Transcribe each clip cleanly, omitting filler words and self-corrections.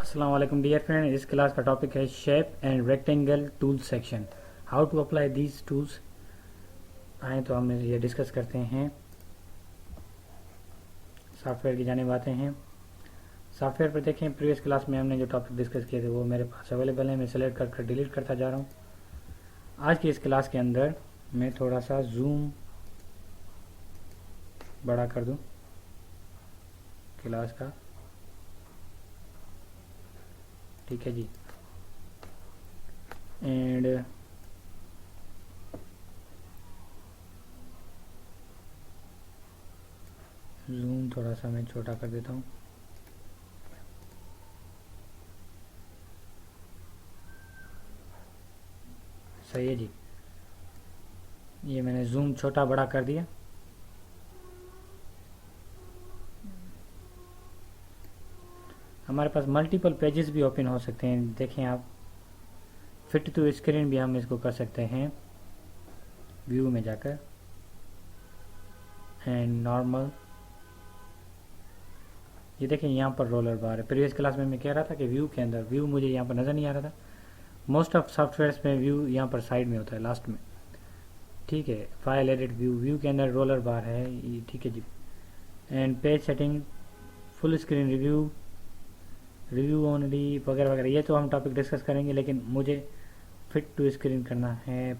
अस्सलाम वालेकुम dear friend. इस क्लास का टॉपिक है shape and rectangle tool section, how to apply these tools. आए तो हम ये डिस्कस करते हैं। सॉफ्टवेयर की जानिब आते हैं। सॉफ्टवेयर पर देखें, प्रीवियस क्लास में हमने जो टॉपिक डिस्कस किए थे वो मेरे पास अवेलेबल है। मैं सेलेक्ट कर डिलीट करता जा रहा हूँ। आज की इस क्लास के अंदर मैं थोड़ा सा जूम बड़ा कर दूँ क्लास का। ठीक है जी। एंड जूम थोड़ा सा मैं छोटा कर देता हूँ। सही है जी। ये मैंने जूम छोटा बड़ा कर दिया। हमारे पास मल्टीपल पेजेस भी ओपन हो सकते हैं। देखें आप, फिट टू स्क्रीन भी हम इसको कर सकते हैं व्यू में जाकर, एंड नॉर्मल। ये देखें यहाँ पर रोलर बार है। प्रीवियस क्लास में मैं कह रहा था कि व्यू के अंदर व्यू मुझे यहाँ पर नज़र नहीं आ रहा था। मोस्ट ऑफ सॉफ्टवेयर्स में व्यू यहाँ पर साइड में होता है, लास्ट में। ठीक है, फाइल एडिट व्यू के अंदर रोलर बार है। ठीक है जी। And page setting, full screen review, review only वगैरह वगैरह, ये तो हम टॉपिक डिस्कस करेंगे, लेकिन मुझे फिट टू स्क्रीन करना है।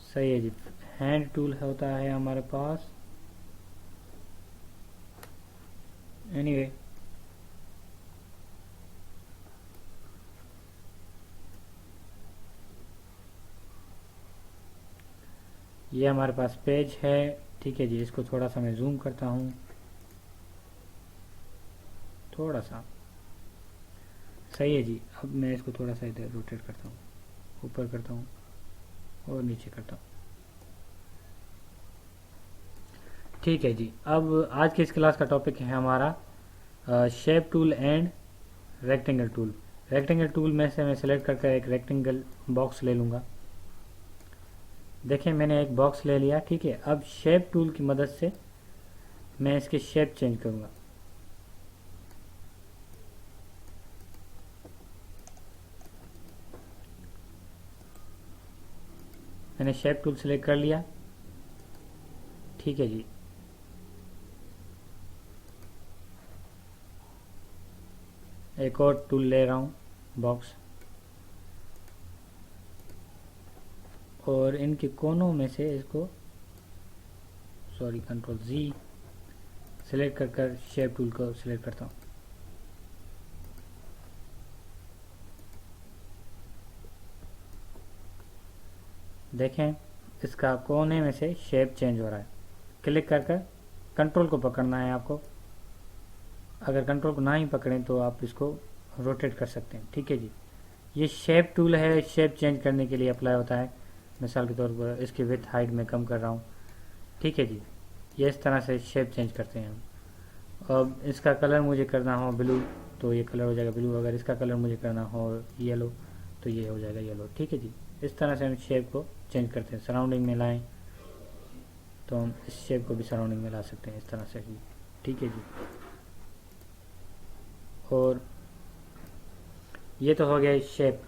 सही है जी। हैंड टूल होता है हमारे पास। एनीवे ये हमारे पास पेज है। ठीक है जी। इसको थोड़ा सा मैं जूम करता हूँ, थोड़ा सा। सही है जी। अब मैं इसको थोड़ा सा इधर रोटेट करता हूँ, ऊपर करता हूँ और नीचे करता हूँ। ठीक है जी। अब आज की इस क्लास का टॉपिक है हमारा shape tool and rectangle tool. Rectangle tool में से मैं सेलेक्ट करके एक रेक्टेंगल बॉक्स ले लूँगा। देखें, मैंने एक बॉक्स ले लिया। ठीक है, अब शेप टूल की मदद से मैं इसके शेप चेंज करूँगा। मैंने शेप टूल सेलेक्ट कर लिया। ठीक है जी। एक और टूल ले रहा हूँ, बॉक्स, और इनके कोनों में से इसको कंट्रोल जी सेलेक्ट कर शेप टूल को सिलेक्ट करता हूँ। देखें, इसका कोने में से शेप चेंज हो रहा है। क्लिक कर कंट्रोल को पकड़ना है आपको। अगर कंट्रोल को ना ही पकड़ें तो आप इसको रोटेट कर सकते हैं। ठीक है जी। ये शेप टूल है, शेप चेंज करने के लिए अप्लाई होता है। मिसाल के तौर पर इसकी विड्थ हाइट में कम कर रहा हूँ। ठीक है जी। ये इस तरह से शेप चेंज करते हैं हम। अब इसका कलर मुझे करना हो ब्लू तो ये कलर हो जाएगा ब्लू। अगर इसका कलर मुझे करना हो येलो तो ये हो जाएगा येलो। ठीक है जी। इस तरह से हम शेप को चेंज करते हैं। सराउंडिंग में लाएं तो हम इस शेप को भी सराउंडिंग में ला सकते हैं, इस तरह से ही। ठीक है जी। और ये तो हो गया शेप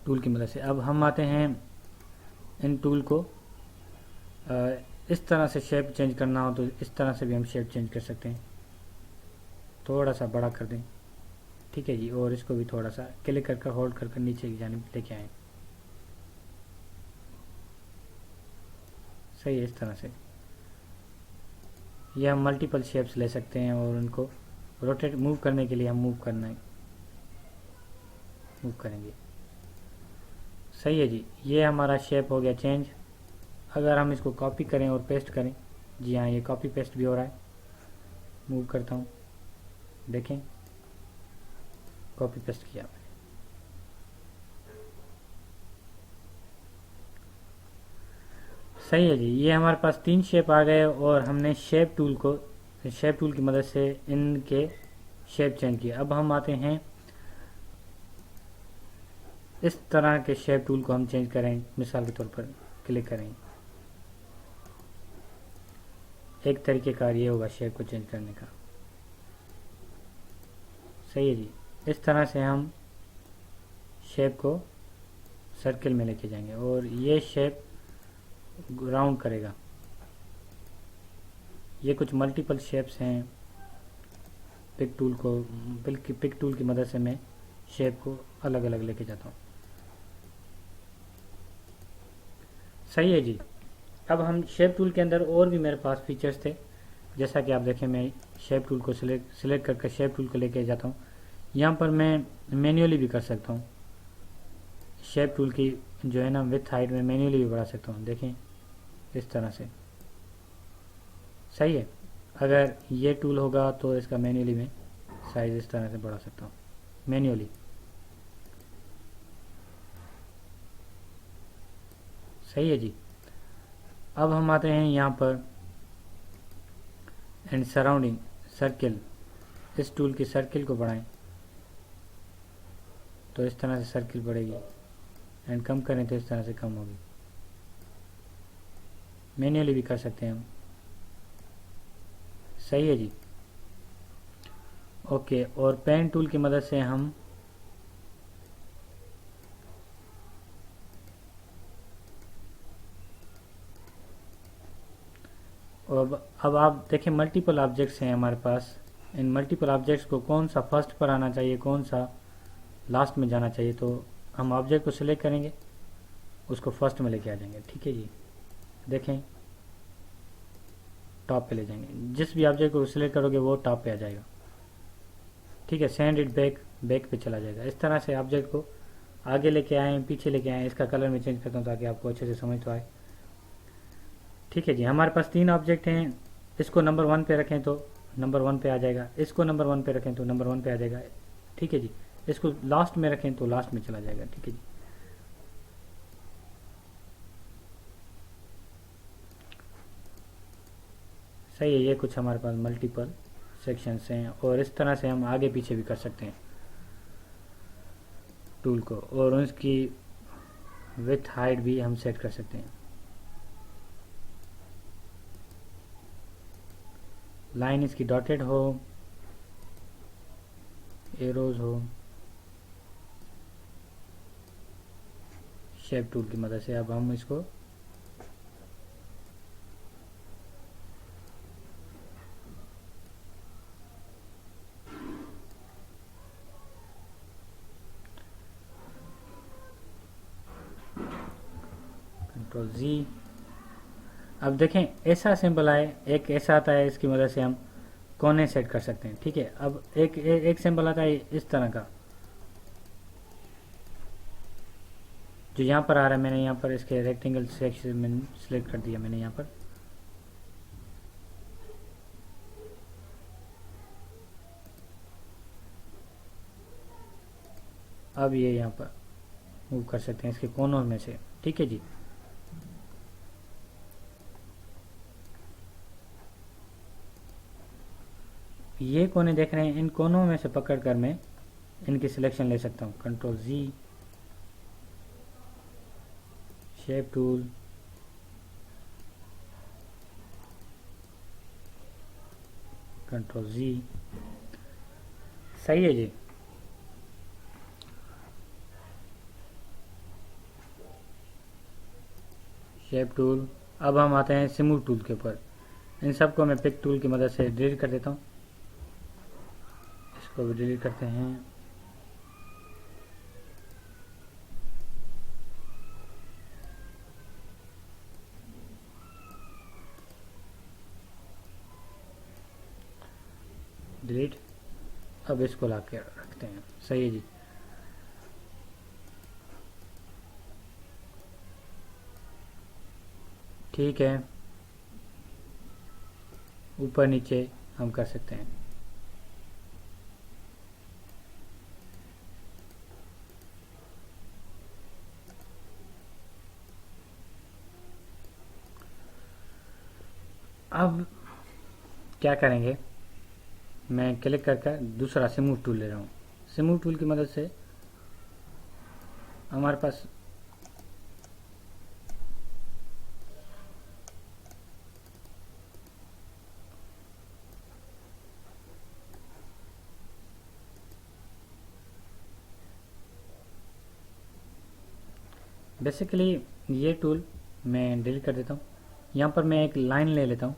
टूल की मदद से। अब हम आते हैं इन टूल को इस तरह से शेप चेंज करना हो तो इस तरह से भी हम शेप चेंज कर सकते हैं। थोड़ा सा बड़ा कर दें। ठीक है जी। और इसको भी थोड़ा सा क्लिक करके होल्ड करके नीचे की जानिब लेके आए। सही है। इस तरह से ये हम मल्टीपल शेप्स ले सकते हैं और उनको रोटेट मूव करने के लिए हम मूव करेंगे। सही है जी। ये हमारा शेप हो गया चेंज। अगर हम इसको कॉपी करें और पेस्ट करें, जी हाँ, ये कॉपी पेस्ट भी हो रहा है। मूव करता हूँ, देखें, कॉपी पेस्ट किया मैंने। सही है जी। ये हमारे पास 3 शेप आ गए और हमने शेप टूल की मदद से इनके शेप चेंज किया। अब हम आते हैं इस तरह के शेप टूल को हम चेंज करें। मिसाल के तौर पर क्लिक करें, एक तरीके का ये होगा शेप को चेंज करने का। सही है जी। इस तरह से हम शेप को सर्किल में लेके जाएंगे और ये शेप राउंड करेगा। ये कुछ मल्टीपल शेप्स हैं। पिक टूल की मदद से मैं शेप को अलग अलग लेके जाता हूँ। सही है जी। अब हम शेप टूल के अंदर और भी मेरे पास फीचर्स थे, जैसा कि आप देखें मैं शेप टूल को सिलेक्ट करके शेप टूल को लेके जाता हूँ। यहाँ पर मैं मैन्युअली भी कर सकता हूँ। शेप टूल की जो है ना विथ हाइट में मैन्युअली भी बढ़ा सकता हूँ, देखें इस तरह से। सही है। अगर ये टूल होगा तो इसका मैन्युअली में साइज इस तरह से बढ़ा सकता हूँ मैन्युअली। सही है जी। अब हम आते हैं यहाँ पर एंड सराउंडिंग सर्किल। इस टूल की सर्किल को बढ़ाएं तो इस तरह से सर्किल बढ़ेगी, एंड कम करें तो इस तरह से कम होगी। मैन्युअली भी कर सकते हैं हम। सही है जी। ओके, और पेन टूल की मदद से हम अब आप देखें मल्टीपल ऑब्जेक्ट्स हैं हमारे पास। इन मल्टीपल ऑब्जेक्ट्स को कौन सा फर्स्ट पर आना चाहिए, कौन सा लास्ट में जाना चाहिए, तो हम ऑब्जेक्ट को सिलेक्ट करेंगे, उसको फर्स्ट में लेके आ जाएंगे। ठीक है जी। देखें टॉप पे ले जाएंगे। जिस भी ऑब्जेक्ट को सिलेक्ट करोगे वो टॉप पे आ जाएगा। ठीक है, सेंड इट बैक पे चला जाएगा। इस तरह से ऑब्जेक्ट को आगे लेके आए, पीछे लेके आए। इसका कलर मैं चेंज करता हूँ ताकि आपको अच्छे से समझ तो आए। ठीक है जी। हमारे पास 3 ऑब्जेक्ट हैं। इसको नंबर 1 पे रखें तो नंबर 1 पे आ जाएगा। इसको नंबर 1 पे रखें तो नंबर 1 पे आ जाएगा। ठीक है जी। इसको लास्ट में रखें तो लास्ट में चला जाएगा। ठीक है जी। सही है। ये कुछ हमारे पास मल्टीपल सेक्शंस हैं और इस तरह से हम आगे पीछे भी कर सकते हैं टूल को, और उसकी विथ हाइट भी हम सेट कर सकते हैं। लाइन इसकी डॉटेड हो, एरोज हो। शेप टूल की मदद से अब हम इसको कंट्रोल जी। अब देखें ऐसा सिंबल आए, एक ऐसा आता है, इसकी मदद से हम कोने सेट कर सकते हैं। ठीक है। अब एक सिंबल आता है इस तरह का, जो यहाँ पर आ रहा है। मैंने यहाँ पर इसके रेक्टेंगल सेक्शन में सिलेक्ट कर दिया मैंने यहाँ पर। अब ये यहाँ पर मूव कर सकते हैं इसके कोनों में से। ठीक है जी। ये कोने देख रहे हैं, इन कोनों में से पकड़ कर मैं इनकी सिलेक्शन ले सकता हूँ। कंट्रोल जी, शेप टूल, कंट्रोल जी। सही है जी। Shape tool. अब हम आते हैं स्मूथ टूल के ऊपर। इन सबको मैं पिक टूल की मदद से डिलीट कर देता हूँ। इसको भी डिलीट करते हैं। डिलीट। अब इसको ला के रखते हैं। सही है जी। ठीक है, ऊपर नीचे हम कर सकते हैं। अब क्या करेंगे, मैं क्लिक करके दूसरा स्मूथ टूल ले रहा हूँ। स्मूथ टूल की मदद से हमारे पास बेसिकली ये टूल मैं डिलीट कर देता हूँ। यहाँ पर मैं एक लाइन ले लेता हूँ,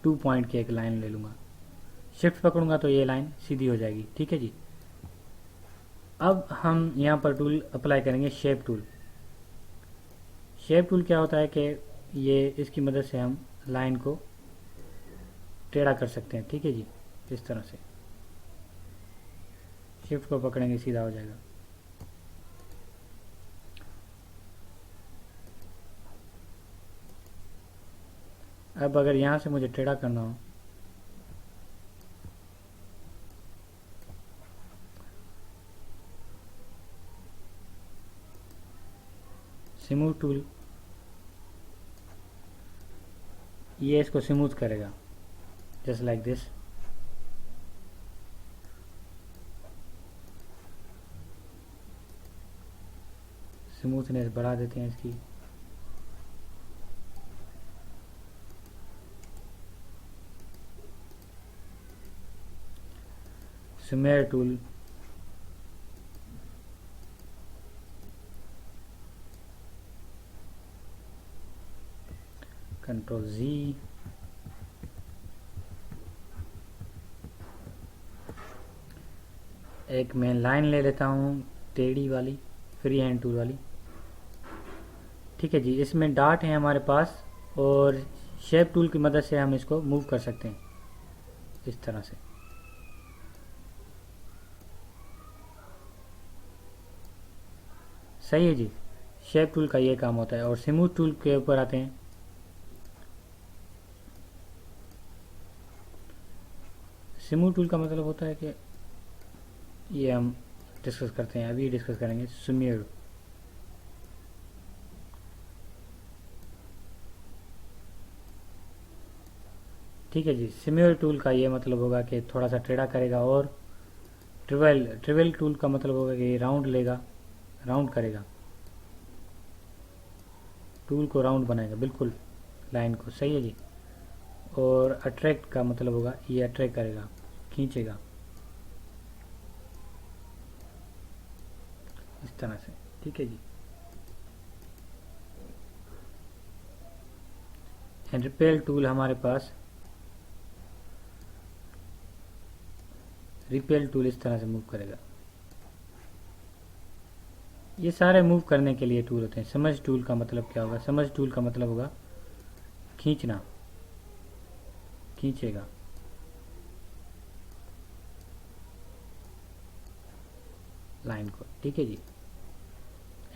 2 पॉइंट की एक लाइन ले लूँगा, शिफ्ट पकड़ूंगा तो ये लाइन सीधी हो जाएगी। ठीक है जी। अब हम यहाँ पर टूल अप्लाई करेंगे, शेप टूल। शेप टूल क्या होता है कि ये इसकी मदद से हम लाइन को टेढ़ा कर सकते हैं। ठीक है जी, इस तरह से शिफ्ट को पकड़ेंगे सीधा हो जाएगा। अब अगर यहाँ से मुझे टेढ़ा करना हो, स्मूथ टूल ये इसको स्मूथ करेगा, जस्ट लाइक दिस। स्मूथनेस बढ़ा देते हैं इसकी। स्मेयर टूल कंट्रोल Z, एक मैं लाइन ले लेता हूँ टेढ़ी वाली, फ्री हैंड टूल वाली। ठीक है जी, इसमें डार्ट है हमारे पास और शेप टूल की मदद से हम इसको मूव कर सकते हैं इस तरह से। सही है जी, शेप टूल का ये काम होता है। और स्मूथ टूल के ऊपर आते हैं। स्मूथ टूल का मतलब होता है कि ये हम डिस्कस करते हैं, अभी डिस्कस करेंगे स्मेयर। ठीक है जी, स्मेयर टूल का ये मतलब होगा कि थोड़ा सा टेढ़ा करेगा। और ट्रिवेल टूल का मतलब होगा कि राउंड लेगा, राउंड करेगा, टूल को राउंड बनाएगा बिल्कुल लाइन को। सही है जी। और अट्रैक्ट का मतलब होगा ये अट्रैक्ट करेगा, खींचेगा इस तरह से। ठीक है जी। एंड रिपेल टूल हमारे पास, रिपेल टूल इस तरह से मूव करेगा। ये सारे मूव करने के लिए टूल होते हैं। समझ टूल का मतलब क्या होगा? समझ टूल का मतलब होगा खींचना, खींचेगा। लाइन को। ठीक है जी।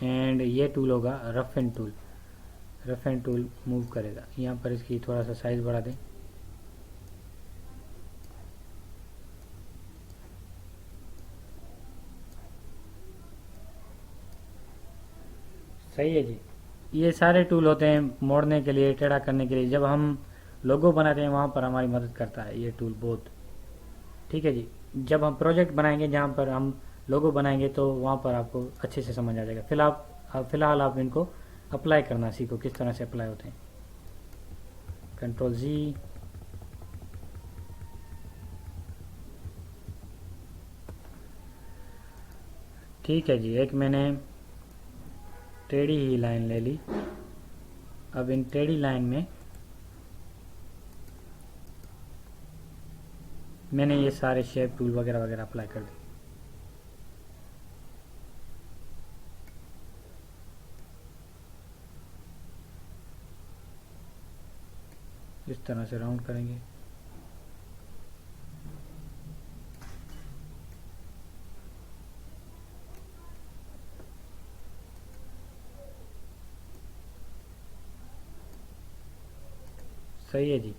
एंड ये टूल होगा rough and tool. Rough and tool move करेगा। यहाँ पर इसकी थोड़ा सा साइज बढ़ा दें। सही है जी। ये सारे टूल होते हैं मोड़ने के लिए, टेढ़ा करने के लिए। जब हम लोगो बनाते हैं वहाँ पर हमारी मदद करता है ये टूल बहुत। ठीक है जी। जब हम प्रोजेक्ट बनाएंगे जहाँ पर हम लोगो बनाएंगे तो वहाँ पर आपको अच्छे से समझ आ जाएगा। फिलहाल आप इनको अप्लाई करना सीखो, किस तरह से अप्लाई होते हैं। कंट्रोल Z, ठीक है जी। एक मैंने टेढ़ी ही लाइन ले ली। अब इन टेढ़ी लाइन में मैंने ये सारे शेप टूल वगैरह वगैरह अप्लाई कर दिए। इस तरह से राउंड करेंगे। सही है जी।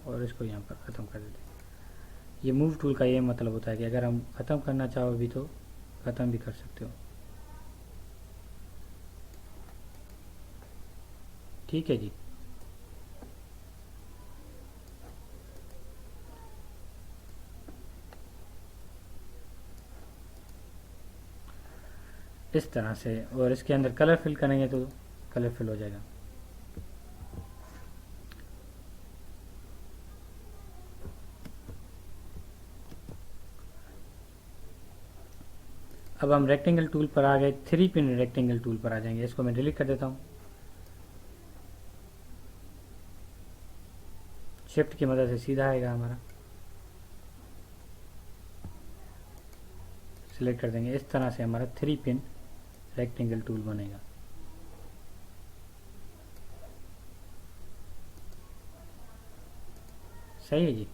और इसको यहाँ पर ख़त्म कर देते हैं। ये मूव टूल का ये मतलब होता है कि अगर हम ख़त्म करना चाहो भी तो ख़त्म भी कर सकते हो। ठीक है जी। इस तरह से। और इसके अंदर कलर फिल करेंगे तो कलर फिल हो जाएगा। अब हम रेक्टेंगल टूल पर आ गए, 3 पिन रेक्टेंगल टूल पर आ जाएंगे। इसको मैं डिलीट कर देता हूँ। शिफ्ट की मदद से सीधा आएगा हमारा, सिलेक्ट कर देंगे। इस तरह से हमारा 3 पिन रेक्टेंगल टूल बनेगा। सही है जी।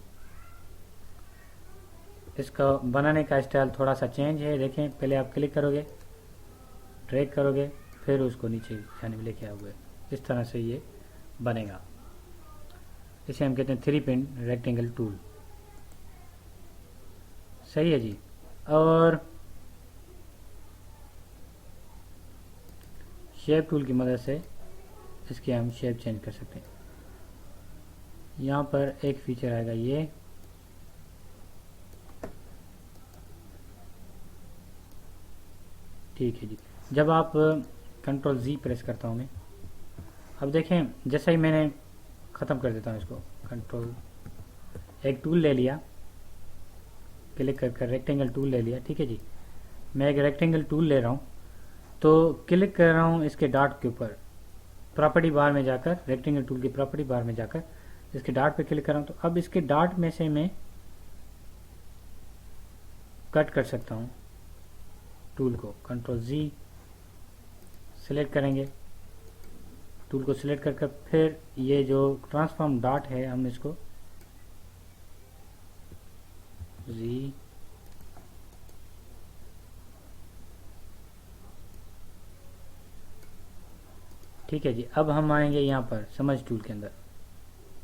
इसका बनाने का स्टाइल थोड़ा सा चेंज है। देखें, पहले आप क्लिक करोगे, ड्रैग करोगे, फिर उसको नीचे जाने में लेके आओगे। इस तरह से ये बनेगा। इसे हम कहते हैं 3 पिन रेक्टेंगल टूल। सही है जी। और शेप टूल की मदद से इसके हम शेप चेंज कर सकते हैं। यहाँ पर एक फीचर आएगा ये, ठीक है जी। जब आप कंट्रोल Z प्रेस करता हूँ मैं, अब देखें जैसा ही मैंने ख़त्म कर देता हूँ इसको, कंट्रोल एक टूल ले लिया, क्लिक कर रेक्टेंगल टूल ले लिया, ठीक है जी। मैं एक रेक्टेंगल टूल ले रहा हूँ, तो क्लिक कर रहा हूँ इसके डॉट के ऊपर, प्रॉपर्टी बार में जाकर, रेक्टेंगल टूल की प्रॉपर्टी बार में जाकर इसके डॉट पे क्लिक कर रहा हूँ। तो अब इसके डॉट में से मैं कट कर सकता हूँ टूल को। कंट्रोल Z सिलेक्ट करेंगे, टूल को सिलेक्ट कर फिर ये जो ट्रांसफॉर्म डॉट है हम इसको Z ठीक है जी। अब हम आएंगे यहाँ पर समझ टूल के अंदर,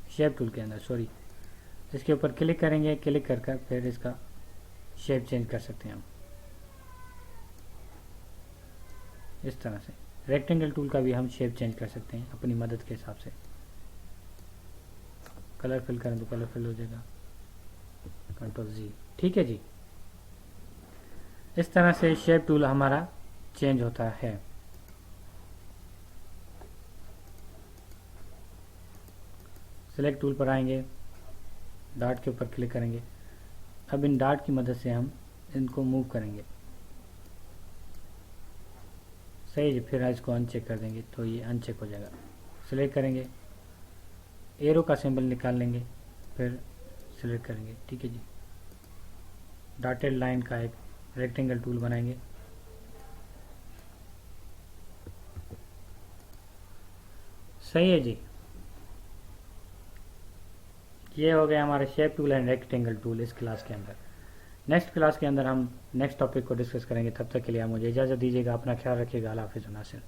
शेप टूल के अंदर, सॉरी, इसके ऊपर क्लिक करेंगे, क्लिक कर फिर इसका शेप चेंज कर सकते हैं हम इस तरह से। रेक्टेंगल टूल का भी हम शेप चेंज कर सकते हैं अपनी मदद के हिसाब से। कलर फिल करें तो कलर फिल हो जाएगा, कंट्रोल Z, ठीक है जी। इस तरह से शेप टूल हमारा चेंज होता है। सेलेक्ट टूल पर आएंगे, डॉट के ऊपर क्लिक करेंगे। अब इन डॉट की मदद से हम इनको मूव करेंगे। सही है, फिर इसको अनचेक कर देंगे तो ये अनचेक हो जाएगा। सिलेक्ट करेंगे, एरो का सिंबल निकाल लेंगे, फिर सिलेक्ट करेंगे, ठीक है जी। डॉटेड लाइन का एक रेक्टेंगल टूल बनाएंगे। सही है जी। ये हो गया हमारे shape tool and rectangle tool इस क्लास के अंदर। नेक्स्ट क्लास के अंदर हम नेक्स्ट टॉपिक को डिस्कस करेंगे। तब तक के लिए आप मुझे इजाज़त दीजिएगा। अपना ख्याल रखिएगा। अल्लाह हाफ़िज़। नासिर।